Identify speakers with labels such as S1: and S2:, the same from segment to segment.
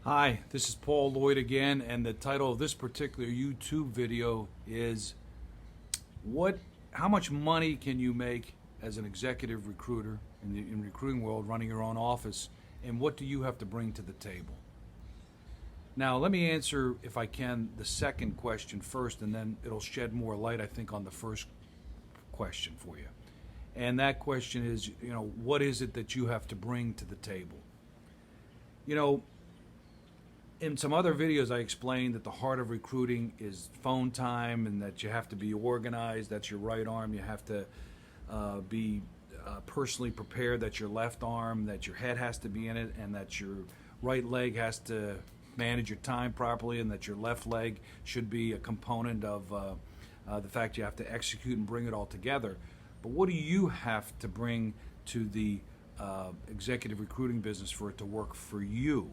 S1: Hi, this is Paul Lloyd again, and the title of this particular YouTube video is what how much money can you make as an executive recruiter in the recruiting world running your own office, and what do you have to bring to the table? Now, let me answer, if I can, the second question first, and then it'll shed more light, I think, on the first question for you. And that question is, what is it that you have to bring to the table? You know, in some other videos, I explained that the heart of recruiting is phone time and that you have to be organized. That's your right arm. You have to be personally prepared. That's your left arm. That your head has to be in it, and that your right leg has to manage your time properly, and that your left leg should be a component of the fact you have to execute and bring it all together. But what do you have to bring to the executive recruiting business for it to work for you?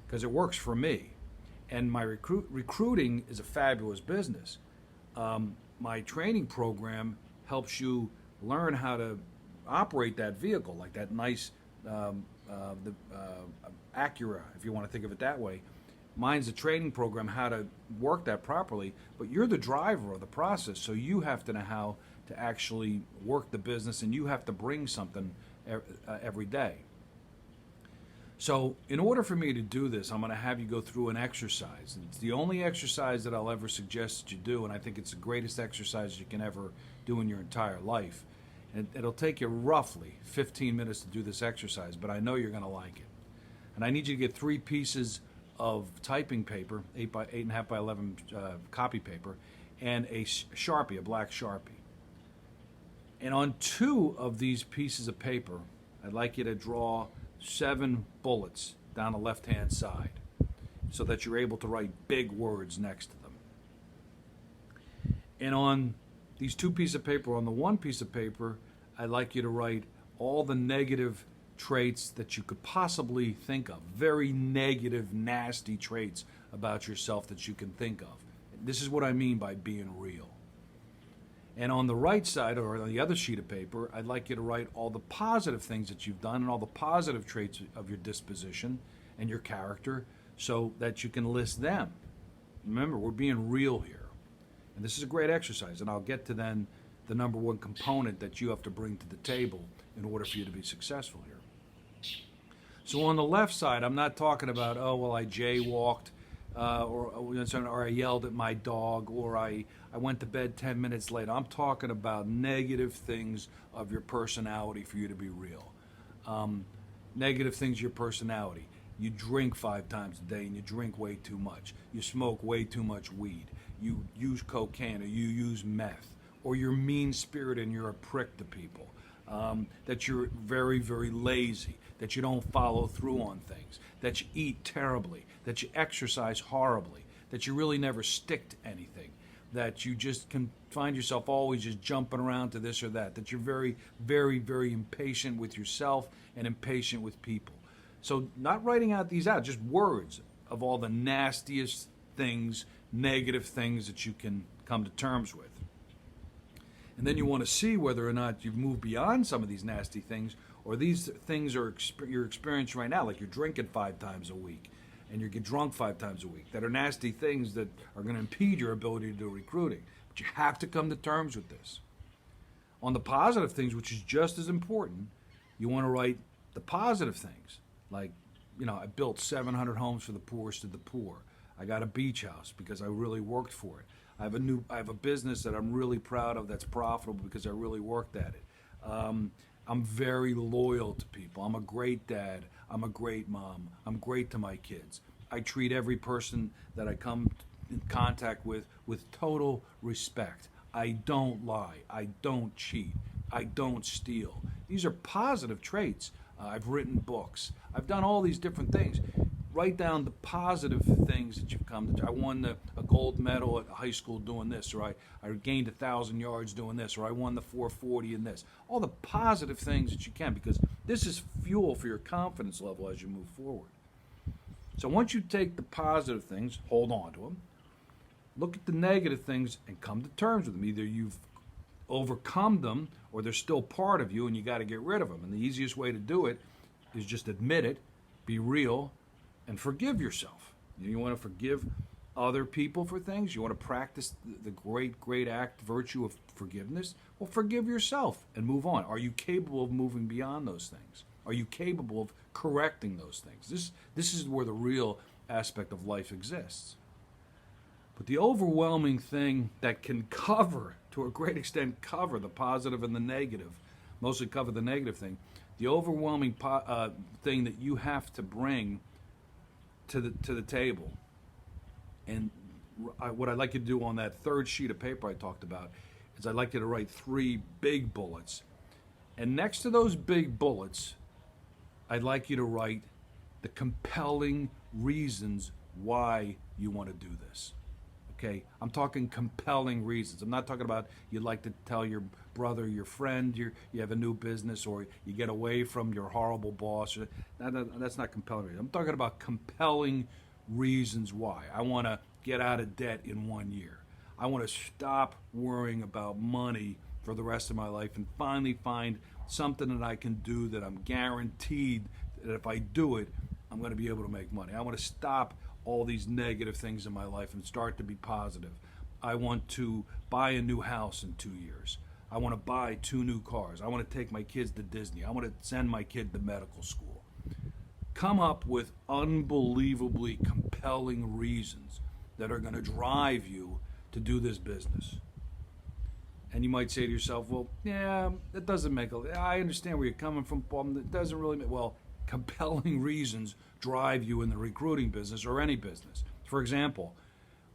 S1: Because it works for me. And my recruiting is a fabulous business. My training program helps you learn how to operate that vehicle, like that nice Acura, if you want to think of it that way. Mine's a training program how to work that properly, but you're the driver of the process, so you have to know how to actually work the business, and you have to bring something every day. So in order for me to do this, I'm going to have you go through an exercise. It's the only exercise that I'll ever suggest that you do, and I think it's the greatest exercise you can ever do in your entire life. And it'll take you roughly 15 minutes to do this exercise, but I know you're going to like it. And I need you to get 3 pieces of typing paper, 8.5 by 11 copy paper, and a Sharpie, a black Sharpie. And on 2 of these pieces of paper, I'd like you to draw 7 bullets down the left-hand side so that you're able to write big words next to them. And on these 2 pieces of paper, on the 1 piece of paper, I'd like you to write all the negative traits that you could possibly think of. Very negative, nasty traits about yourself that you can think of. This is what I mean by being real. And on the right side, or on the other sheet of paper, I'd like you to write all the positive things that you've done and all the positive traits of your disposition and your character so that you can list them. Remember, we're being real here. And this is a great exercise, and I'll get to then the number 1 component that you have to bring to the table in order for you to be successful here. So on the left side, I'm not talking about, oh, well, I jaywalked, or I yelled at my dog, or I went to bed 10 minutes late. I'm talking about negative things of your personality for you to be real. Negative things of your personality. You drink 5 times a day and you drink way too much. You smoke way too much weed. You use cocaine, or you use meth, or you're mean-spirited and you're a prick to people. That you're very, very lazy, that you don't follow through on things, that you eat terribly, that you exercise horribly, that you really never stick to anything, that you just can find yourself always just jumping around to this or that you're very, very, very impatient with yourself and impatient with people. So not writing out these out, just words of all the nastiest things, negative things that you can come to terms with. And then you want to see whether or not you've moved beyond some of these nasty things, or these things are you're experiencing right now, like you're drinking 5 times a week and you get drunk 5 times a week, that are nasty things that are going to impede your ability to do recruiting. But you have to come to terms with this. On the positive things, which is just as important, you want to write the positive things. Like, I built 700 homes for the poorest of the poor. I got a beach house because I really worked for it. I have a business that I'm really proud of that's profitable because I really worked at it. I'm very loyal to people. I'm a great dad. I'm a great mom. I'm great to my kids. I treat every person that I come in contact with total respect. I don't lie. I don't cheat. I don't steal. These are positive traits. I've written books. I've done all these different things. Write down the positive things that you've come to. I won a gold medal at high school doing this, or I gained 1,000 yards doing this, or I won the 440 in this. All the positive things that you can, because this is fuel for your confidence level as you move forward. So once you take the positive things, hold on to them, look at the negative things and come to terms with them. Either you've overcome them or they're still part of you and you got to get rid of them. And the easiest way to do it is just admit it, be real, and forgive yourself. You want to forgive other people for things. You want to practice the great act, virtue of forgiveness. Well, forgive yourself and move on. Are you capable of moving beyond those things? Are you capable of correcting those things? This is where the real aspect of life exists. But the overwhelming thing that can cover, to a great extent, cover the positive and the negative, mostly cover the negative thing, the overwhelming thing that you have to bring to the table, and what I'd like you to do on that third sheet of paper I talked about, is I'd like you to write 3 big bullets. And next to those big bullets, I'd like you to write the compelling reasons why you want to do this. Okay, I'm talking compelling reasons. I'm not talking about you'd like to tell your brother, your friend, you have a new business, or you get away from your horrible boss. That's not compelling reasons. I'm talking about compelling reasons why. I want to get out of debt in 1 year. I want to stop worrying about money for the rest of my life and finally find something that I can do that I'm guaranteed that if I do it, I'm going to be able to make money. I want to stop all these negative things in my life and start to be positive. I want to buy a new house in 2 years. I want to buy 2 new cars. I want to take my kids to Disney. I want to send my kid to medical school. Come up with unbelievably compelling reasons that are going to drive you to do this business. And you might say to yourself, well, yeah, that doesn't make I understand where you're coming from, Paul. It doesn't really make, well, compelling reasons drive you in the recruiting business or any business. For example,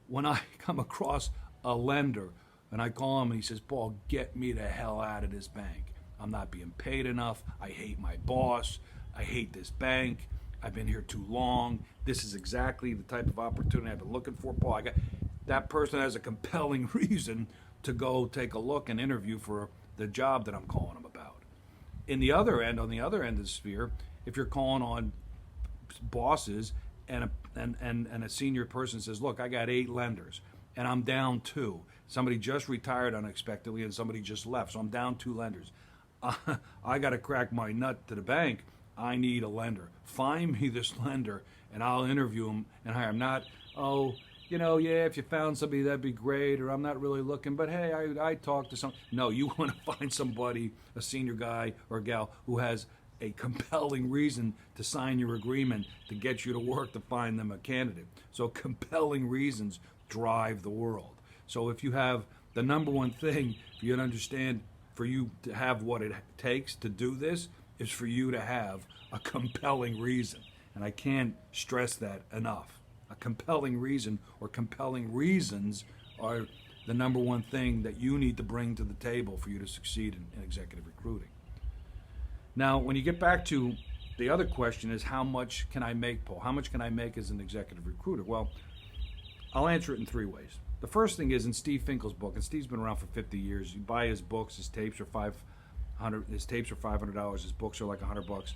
S1: when I come across a lender and I call him and he says, Paul, get me the hell out of this bank. I'm not being paid enough. I hate my boss. I hate this bank. I've been here too long. This is exactly the type of opportunity I've been looking for, Paul. That person has a compelling reason to go take a look and interview for the job that I'm calling them about. On the other end of the sphere, if you're calling on bosses and a senior person says, look, I got 8 lenders and I'm down 2. Somebody just retired unexpectedly and somebody just left, so I'm down 2 lenders. I got to crack my nut to the bank. I need a lender. Find me this lender and I'll interview him and hire him. Not, if you found somebody, that'd be great, or I'm not really looking, but hey, I talked to some. No, you want to find somebody, a senior guy or gal, who has a compelling reason to sign your agreement to get you to work to find them a candidate. So compelling reasons drive the world. So if you have the number one thing for you to understand, for you to have what it takes to do this, is for you to have a compelling reason. And I can't stress that enough. A compelling reason or compelling reasons are the number one thing that you need to bring to the table for you to succeed in executive recruiting. Now, when you get back to the other question is, how much can I make, Paul? How much can I make as an executive recruiter? Well, I'll answer it in 3 ways. The first thing is in Steve Finkel's book, and Steve's been around for 50 years. You buy his books, his tapes are $500. His tapes are $500. His books are like $100.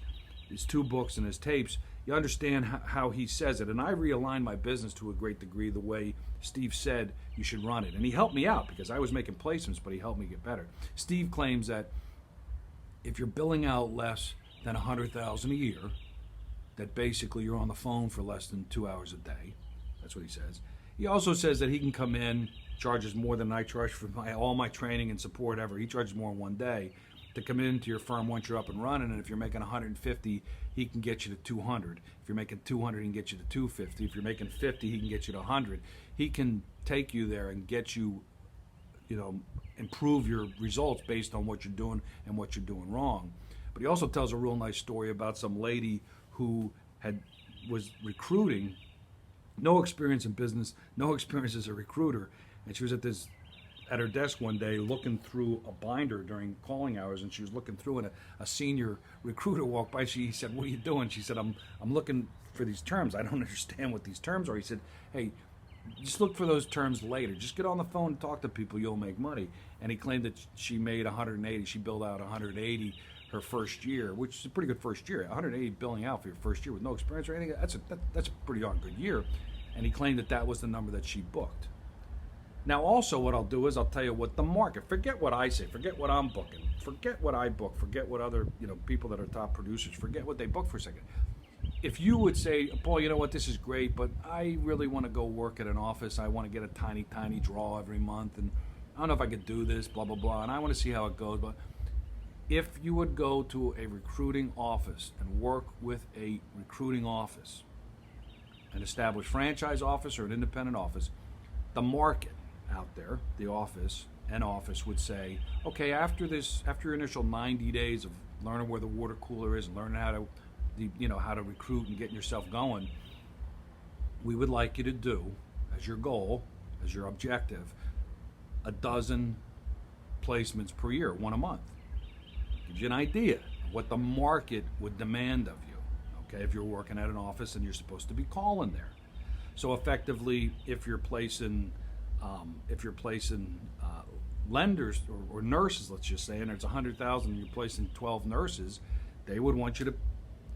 S1: His 2 books and his tapes. You understand how he says it, and I realigned my business to a great degree the way Steve said you should run it, and he helped me out because I was making placements, but he helped me get better. Steve claims that if you're billing out less than $100,000 a year, that basically you're on the phone for less than 2 hours a day. That's what he says. He also says that he can come in, charges more than I charge for all my training and support ever. He charges more in 1 day to come into your firm once you're up and running, and if you're making 150, he can get you to 200. If you're making 200, he can get you to 250. If you're making 50, he can get you to 100. He can take you there and get you, improve your results based on what you're doing and what you're doing wrong. But he also tells a real nice story about some lady who was recruiting, no experience in business, no experience as a recruiter, and she was at her desk one day looking through a binder during calling hours, and she was looking through, and a senior recruiter walked by. She said, what are you doing? She said, I'm looking for these terms. I don't understand what these terms are. He said, hey, just look for those terms later. Just get on the phone and talk to people. You'll make money. And he claimed that she made 180. She billed out 180 her first year, which is a pretty good first year. 180 billing out for your first year with no experience or anything. That's a pretty darn good year. And he claimed that was the number that she booked. Now, also what I'll do is I'll tell you what the market, forget what I say, forget what I'm booking, forget what I book, forget what other people that are top producers, forget what they book for a second. if you would say, Paul, you know what, this is great, but I really want to go work at an office. I want to get a tiny, tiny draw every month, and I don't know if I could do this, blah, blah, blah, and I want to see how it goes. But if you would go to a recruiting office and work with a recruiting office, an established franchise office or an independent office, the market out there, the office, an office would say, okay, after your initial 90 days of learning where the water cooler is and learning how to recruit and getting yourself going, we would like you to do, as your goal, as your objective, a dozen placements per year, one a month. Gives you an idea of what the market would demand of you. Okay, if you're working at an office and you're supposed to be calling there. So effectively, if you're placing lenders or nurses, let's just say, and there's 100,000 and you're placing 12 nurses, they would want you to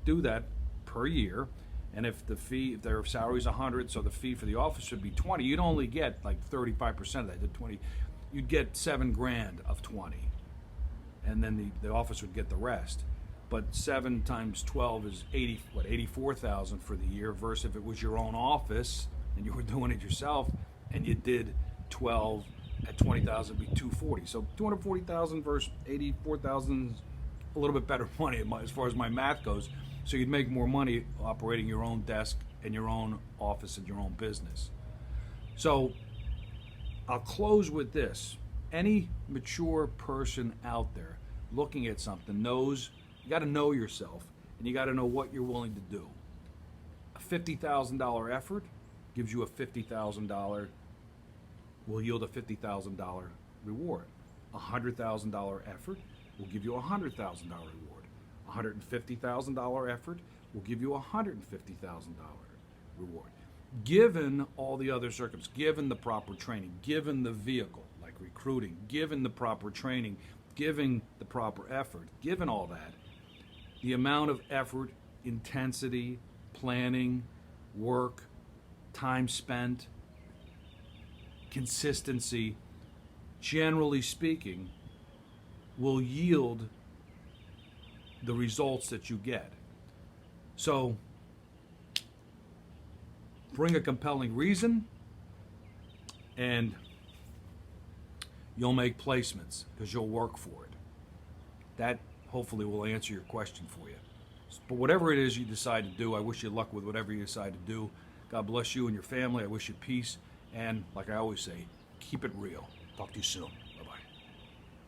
S1: do that per year. And if their salary is 100, so the fee for the office should be 20, you'd only get like 35% of that. The 20, you'd get $7,000 of 20, and then the office would get the rest. But 7 times 12 is 84,000 for the year. Versus if it was your own office and you were doing it yourself, and you did 12 at 20,000, it'd be 240. So 240,000 versus 84,000 is a little bit better money as far as my math goes. So you'd make more money operating your own desk and your own office and your own business. So I'll close with this. Any mature person out there looking at something knows you got to know yourself, and you got to know what you're willing to do. A $50,000 effort gives you a $50,000, will yield a $50,000 reward. A $100,000 effort will give you a $100,000 reward. A $150,000 effort will give you a $150,000 reward. Given all the other circumstances, given the proper training, given the vehicle, like recruiting, given the proper training, given the proper effort, given all that, the amount of effort, intensity, planning, work, time spent, consistency, generally speaking, will yield the results that you get. So, bring a compelling reason, and you'll make placements because you'll work for it. That hopefully will answer your question for you. But whatever it is you decide to do, I wish you luck with whatever you decide to do. God bless you and your family. I wish you peace. And like I always say, keep it real. Talk to you soon.